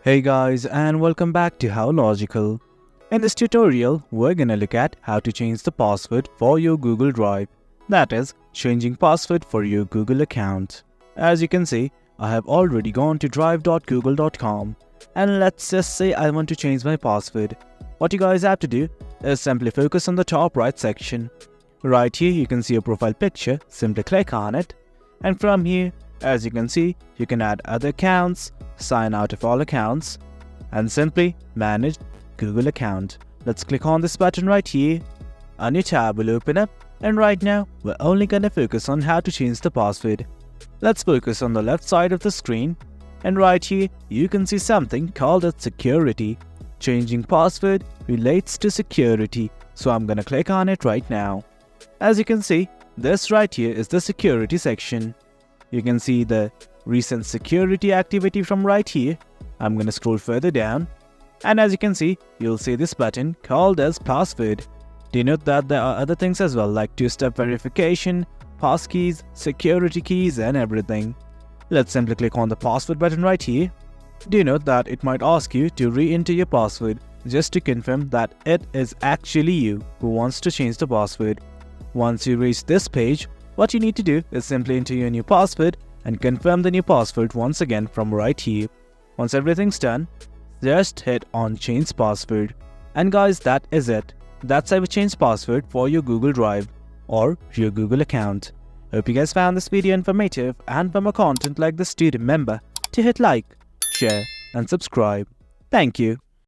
Hey guys, and welcome back to How Logical. In this tutorial, we're gonna look at how to change the password for your Google Drive. That is, changing password for your Google account. As you can see, I have already gone to drive.google.com, and let's just say I want to change my password. What you guys have to do is simply focus on the top right section. Right here you can see a profile picture, simply click on it, and from here, as you can see, you can add other accounts, sign out of all accounts, and simply manage Google account. Let's click on this button right here. A new tab will open up, and right now we're only gonna focus on how to change the password. Let's focus on the left side of the screen, and right here you can see something called as security. Changing password relates to security, so I'm gonna click on it right now. As you can see, this right here is the security section. You can see the recent security activity from right here. I'm gonna scroll further down, and as you can see, you'll see this button called as password. Denote that there are other things as well, like two-step verification, passkeys, security keys, and everything. Let's simply click on the password button right here. Denote that it might ask you to re-enter your password just to confirm that it is actually you who wants to change the password. Once you reach this page, what you need to do is simply enter your new password and confirm the new password once again from right here. Once everything's done, just hit on change password. And guys, that is it. That's how you change password for your Google Drive or your Google account. Hope you guys found this video informative, and for more content like this, do remember to hit like, share and subscribe. Thank you.